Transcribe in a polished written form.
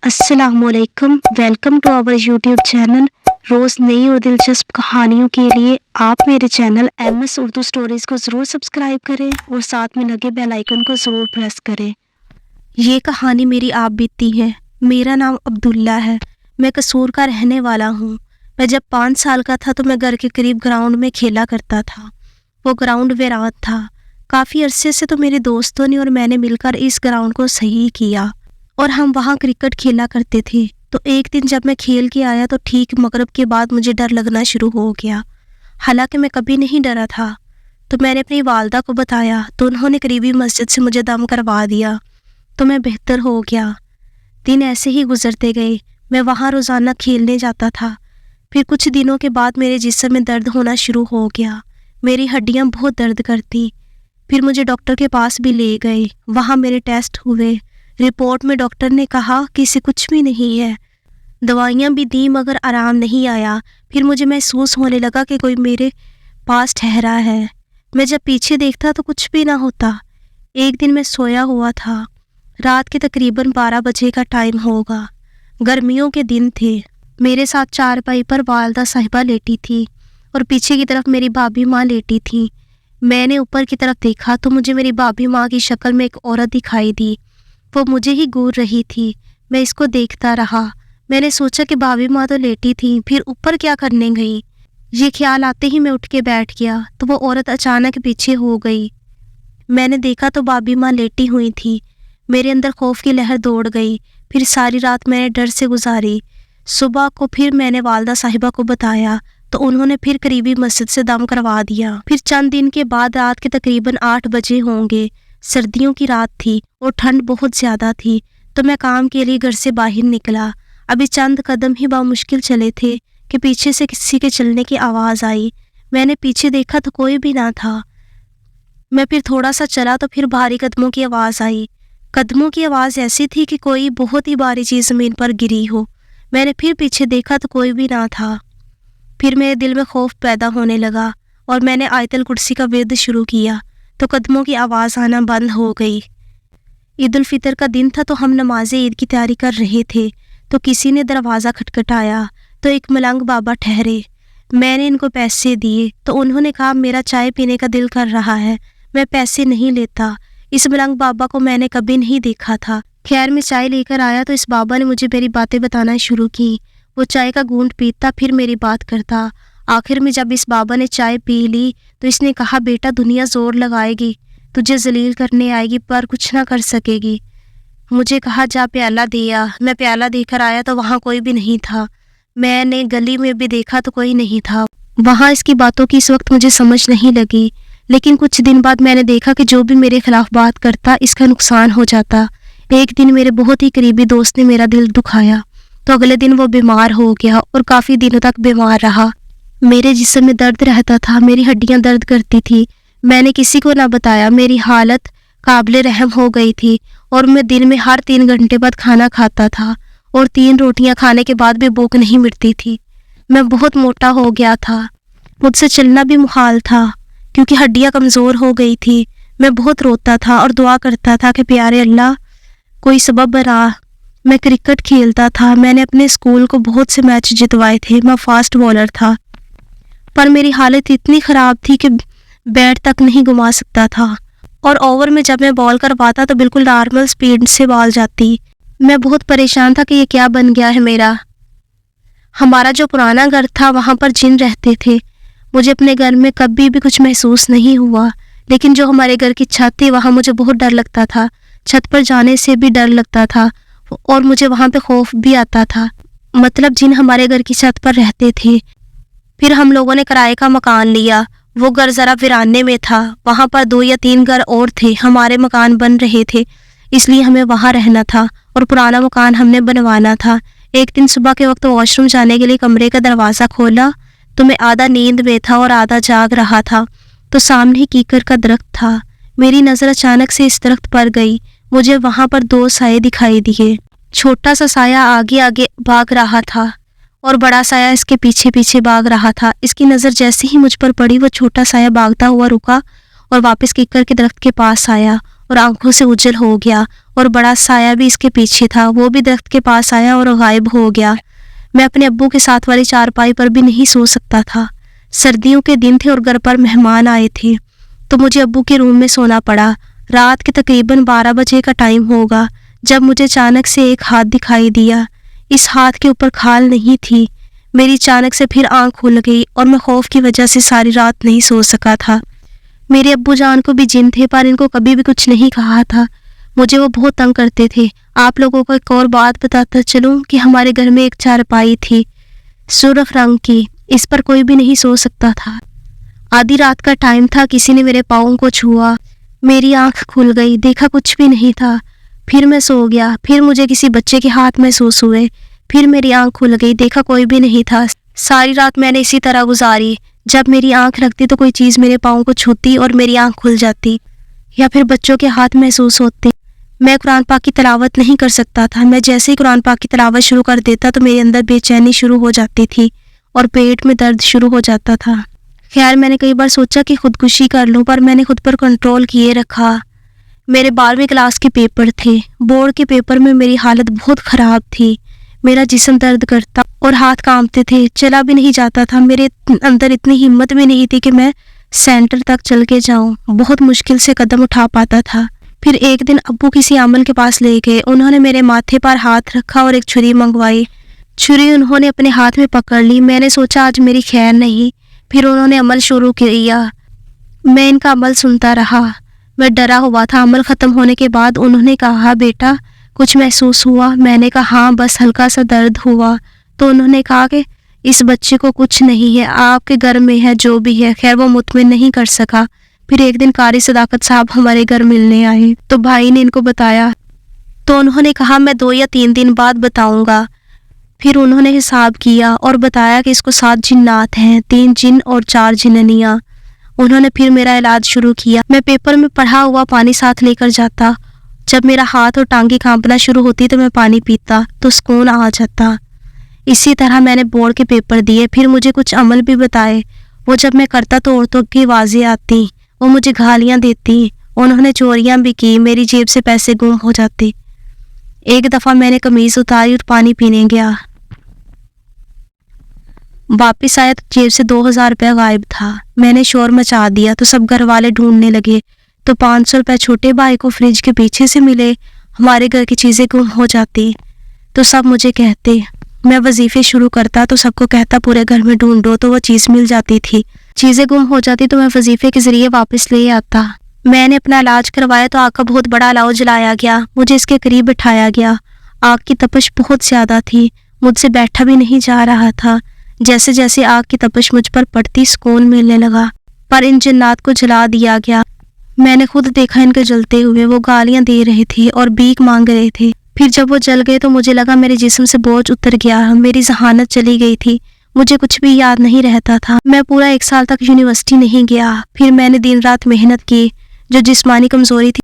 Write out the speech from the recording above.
अस्सलाम वालेकुम, welcome to our YouTube channel. रोज़ नई और दिलचस्प कहानियों के लिए आप मेरे चैनल MS उर्दू स्टोरीज़ को ज़रूर सब्सक्राइब करें और साथ में लगे बेल आइकन को ज़रूर प्रेस करें। ये कहानी मेरी आप बीती है। मेरा नाम अब्दुल्ला है। मैं कसूर का रहने वाला हूँ। मैं जब 5 साल का था तो मैं घर के करीब ग्राउंड में खेला करता था। वो ग्राउंड वीरान था। काफ़ी अरसे से तो मेरे दोस्तों ने और मैंने मिलकर इस ग्राउंड को सही किया और हम वहाँ क्रिकेट खेला करते थे। तो एक दिन जब मैं खेल के आया तो ठीक मगरिब के बाद मुझे डर लगना शुरू हो गया। हालांकि मैं कभी नहीं डरा था। तो मैंने अपनी वालदा को बताया तो उन्होंने करीबी मस्जिद से मुझे दम करवा दिया तो मैं बेहतर हो गया। दिन ऐसे ही गुजरते गए। मैं वहाँ रोज़ाना खेलने जाता था। फिर कुछ दिनों के बाद मेरे जिस्म में दर्द होना शुरू हो गया। मेरी हड्डियाँ बहुत दर्द करती। फिर मुझे डॉक्टर के पास भी ले गए। वहाँ मेरे टेस्ट हुए। रिपोर्ट में डॉक्टर ने कहा कि इसे कुछ भी नहीं है। दवाइयाँ भी दी मगर आराम नहीं आया। फिर मुझे महसूस होने लगा कि कोई मेरे पास ठहरा है। मैं जब पीछे देखता तो कुछ भी ना होता। एक दिन मैं सोया हुआ था। रात के तकरीबन 12 बजे का टाइम होगा। गर्मियों के दिन थे। मेरे साथ चारपाई पर वालदा साहिबा लेटी थी और पीछे की तरफ मेरी भाभी माँ लेटी थी। मैंने ऊपर की तरफ देखा तो मुझे मेरी भाभी माँ की शक्ल में एक औरत दिखाई दी। वो मुझे ही घूर रही थी। मैं इसको देखता रहा। मैंने सोचा कि भाभी माँ तो लेटी थी, फिर ऊपर क्या करने गई। ये ख्याल आते ही मैं उठ के बैठ गया तो वो औरत अचानक पीछे हो गई। मैंने देखा तो भाभी माँ लेटी हुई थी। मेरे अंदर खौफ की लहर दौड़ गई। फिर सारी रात मैंने डर से गुजारी। सुबह को फिर मैंने वालदा साहिबा को बताया तो उन्होंने फिर करीबी मस्जिद से दम करवा दिया। फिर चंद दिन के बाद रात के तकरीबन 8 बजे होंगे। सर्दियों की रात थी और ठंड बहुत ज़्यादा थी तो मैं काम के लिए घर से बाहर निकला। अभी चंद कदम ही बामुश्किल चले थे कि पीछे से किसी के चलने की आवाज़ आई। मैंने पीछे देखा तो कोई भी ना था। मैं फिर थोड़ा सा चला तो फिर भारी कदमों की आवाज़ आई। कदमों की आवाज़ ऐसी थी कि कोई बहुत ही भारी चीज़ ज़मीन पर गिरी हो। मैंने फिर पीछे देखा तो कोई भी ना था। फिर मेरे दिल में खौफ पैदा होने लगा और मैंने आयतल कुर्सी का विर्द शुरू किया तो कदमों की आवाज़ आना बंद हो गई। ईद उल फितर का दिन था तो हम नमाज ईद की तैयारी कर रहे थे तो किसी ने दरवाज़ा खटखटाया तो एक मलंग बाबा ठहरे। मैंने इनको पैसे दिए तो उन्होंने कहा मेरा चाय पीने का दिल कर रहा है। मैं पैसे नहीं लेता। इस मलंग बाबा को मैंने कभी नहीं देखा था। खैर मैं चाय लेकर आया तो इस बाबा ने मुझे मेरी बातें बताना शुरू की। वो चाय का घूंट पीता फिर मेरी बात करता। आखिर में जब इस बाबा ने चाय पी ली तो इसने कहा बेटा दुनिया जोर लगाएगी, तुझे जलील करने आएगी पर कुछ ना कर सकेगी। मुझे कहा जा प्याला दिया। मैं प्याला देकर आया तो वहाँ कोई भी नहीं था। मैंने गली में भी देखा तो कोई नहीं था। वहाँ इसकी बातों की इस वक्त मुझे समझ नहीं लगी। लेकिन कुछ दिन बाद मैंने देखा कि जो भी मेरे खिलाफ बात करता इसका नुकसान हो जाता। एक दिन मेरे बहुत ही करीबी दोस्त ने मेरा दिल दुखाया तो अगले दिन वो बीमार हो गया और काफ़ी दिनों तक बीमार रहा। मेरे जिस्म में दर्द रहता था। मेरी हड्डियां दर्द करती थी। मैंने किसी को ना बताया। मेरी हालत काबिले रहम हो गई थी और मैं दिन में हर 3 घंटे बाद खाना खाता था और 3 रोटियां खाने के बाद भी भूख नहीं मिटती थी। मैं बहुत मोटा हो गया था। मुझसे चलना भी मुहाल था क्योंकि हड्डियां कमज़ोर हो गई थी। मैं बहुत रोता था और दुआ करता था कि प्यारे अल्लाह कोई सबब बना। मैं क्रिकेट खेलता था। मैंने अपने स्कूल को बहुत से मैच जितवाए थे। मैं फास्ट बॉलर था पर मेरी हालत इतनी ख़राब थी कि बैट तक नहीं घुमा सकता था और ओवर में जब मैं बॉल करवाता तो बिल्कुल नॉर्मल स्पीड से बॉल जाती। मैं बहुत परेशान था कि ये क्या बन गया है मेरा। हमारा जो पुराना घर था वहाँ पर जिन रहते थे। मुझे अपने घर में कभी भी कुछ महसूस नहीं हुआ लेकिन जो हमारे घर की छत थी वहाँ मुझे बहुत डर लगता था। छत पर जाने से भी डर लगता था और मुझे वहाँ पे खौफ भी आता था। मतलब जिन हमारे घर की छत पर रहते थे। फिर हम लोगों ने किराए का मकान लिया। वो घर ज़रा वीराने में था। वहाँ पर 2 या 3 घर और थे। हमारे मकान बन रहे थे इसलिए हमें वहाँ रहना था और पुराना मकान हमने बनवाना था। एक दिन सुबह के वक्त वॉशरूम जाने के लिए कमरे का दरवाज़ा खोला तो मैं आधा नींद में था और आधा जाग रहा था तो सामने कीकर का दरख्त था। मेरी नज़र अचानक से इस दरख्त पर गई। मुझे वहाँ पर 2 साए दिखाई दिए। छोटा सा साया आगे आगे भाग रहा था और बड़ा साया इसके पीछे पीछे भाग रहा था। इसकी नज़र जैसे ही मुझ पर पड़ी वो छोटा साया भागता हुआ रुका और वापस कीकर के दरख्त के पास आया اور آنکھوں سے اوجھل ہو گیا، اور بڑا سایہ بھی اس کے پیچھے تھا، وہ بھی درخت کے پاس آیا اور غائب ہو گیا۔ میں اپنے ابو کے ساتھ والی چارپائی پر بھی نہیں سو سکتا تھا۔ سردیوں کے دن تھے اور گھر پر مہمان آئے تھے، تو مجھے ابو کے روم میں سونا پڑا۔ رات کے تقریباً 12 بجے کا ٹائم ہوگا جب مجھے اچانک سے ایک ہاتھ دکھائی دیا۔ اس ہاتھ کے اوپر کھال نہیں تھی۔ میری اچانک سے پھر آنکھ کھل گئی اور میں خوف کی وجہ سے ساری رات نہیں سو سکا تھا۔ میرے ابو جان کو بھی جن تھے، پر ان کو کبھی بھی کچھ نہیں کہا تھا۔ مجھے وہ بہت تنگ کرتے تھے۔ آپ لوگوں کو ایک اور بات بتاتا چلوں کہ ہمارے گھر میں ایک چارپائی تھی، سرخ رنگ کی، اس پر کوئی بھی نہیں سو سکتا تھا۔ آدھی رات کا ٹائم تھا، کسی نے میرے پاؤں کو چھوا، میری آنکھ کھل گئی، دیکھا کچھ بھی نہیں تھا، پھر میں سو گیا۔ پھر مجھے کسی بچے کے ہاتھ محسوس ہوئے، پھر میری آنکھ کھل گئی، دیکھا کوئی بھی نہیں تھا۔ ساری رات میں نے اسی طرح گزاری۔ جب میری آنکھ لگتی تو کوئی چیز میرے پاؤں کو چھوتی اور میری آنکھ کھل جاتی، یا پھر بچوں کے ہاتھ محسوس ہوتے۔ میں قرآن پاک کی تلاوت نہیں کر سکتا تھا۔ میں جیسے ہی قرآن پاک کی تلاوت شروع کر دیتا تو میرے اندر بے چینی شروع ہو جاتی تھی اور پیٹ میں درد شروع ہو جاتا تھا۔ خیر، میں نے کئی بار سوچا کہ خودکشی کر لوں، پر میں نے خود پر کنٹرول کیے رکھا۔ میرے 12ویں کلاس کے پیپر تھے۔ بورڈ کے پیپر میں میری حالت بہت خراب تھی۔ میرا جسم درد کرتا اور ہاتھ کانپتے تھے، چلا بھی نہیں جاتا تھا۔ میرے اندر اتنی ہمت بھی نہیں تھی کہ میں سینٹر تک چل کے جاؤں، بہت مشکل سے قدم اٹھا پاتا تھا۔ پھر ایک دن ابو کسی عامل کے پاس لے گئے، انہوں نے میرے ماتھے پر ہاتھ رکھا اور ایک چھری منگوائی۔ چھری انہوں نے اپنے ہاتھ میں پکڑ لی۔ میں نے سوچا آج میری خیر نہیں۔ پھر انہوں نے عمل شروع کیا۔ میں ان کا عمل سنتا رہا۔ میں ڈرا ہوا تھا۔ عمل ختم ہونے کے بعد انہوں نے کہا، بیٹا کچھ محسوس ہوا؟ میں نے کہا ہاں، بس ہلکا سا درد ہوا۔ تو انہوں نے کہا کہ اس بچے کو کچھ نہیں ہے، آپ کے گھر میں ہے جو بھی ہے۔ خیر، وہ مطمئن نہیں کر سکا۔ پھر ایک دن قاری صداقت صاحب ہمارے گھر ملنے آئے، تو بھائی نے ان کو بتایا، تو انہوں نے کہا میں 2 یا 3 دن بعد بتاؤں گا۔ پھر انہوں نے حساب کیا اور بتایا کہ اس کو 7 جنات ہیں، 3 جن اور 4 جننیاں۔ انہوں نے پھر میرا علاج شروع کیا۔ میں پیپر میں پڑھا ہوا پانی ساتھ لے کر جاتا۔ جب میرا ہاتھ اور ٹانگیں کانپنا شروع ہوتی تو میں پانی پیتا تو سکون آ جاتا۔ اسی طرح میں نے بورڈ کے پیپر دیے۔ پھر مجھے کچھ عمل بھی بتائے، وہ جب میں کرتا تو عورتوں کی آوازیں آتی، وہ مجھے گالیاں دیتی۔ انہوں نے چوریاں بھی کی، میری جیب سے پیسے گم ہو جاتے۔ ایک دفعہ میں نے قمیض اتاری اور پانی پینے گیا، واپس آیا تو جیب سے 2000 روپے غائب تھا۔ میں نے شور مچا دیا تو سب گھر والے ڈھونڈنے لگے، تو 500 روپے چھوٹے بھائی کو فریج کے پیچھے سے ملے۔ ہمارے گھر کی چیزیں گم ہو جاتی تو سب مجھے کہتے۔ میں وظیفے شروع کرتا تو سب کو کہتا پورے گھر میں ڈھونڈو، تو وہ چیز مل جاتی تھی۔ چیزیں گم ہو جاتی تو میں وظیفے کے ذریعے واپس لے آتا۔ میں نے اپنا علاج کروایا تو آگ کا بہت بڑا الاؤ جلایا گیا، مجھے اس کے قریب بٹھایا گیا۔ آگ کی تپش بہت زیادہ تھی، مجھ سے بیٹھا بھی نہیں جا رہا تھا۔ جیسے جیسے آگ کی تپش مجھ پر پڑتی سکون ملنے لگا، پر ان جنات کو جلا دیا گیا۔ میں نے خود دیکھا ان کے جلتے ہوئے، وہ گالیاں دے رہے تھے اور بھیک مانگ رہے تھے۔ پھر جب وہ جل گئے تو مجھے لگا میرے جسم سے بوجھ اتر گیا، میری ذہانت چلی گئی تھی، مجھے کچھ بھی یاد نہیں رہتا تھا۔ میں پورا 1 سال تک یونیورسٹی نہیں گیا۔ پھر میں نے دن رات محنت کی، جو جسمانی کمزوری تھی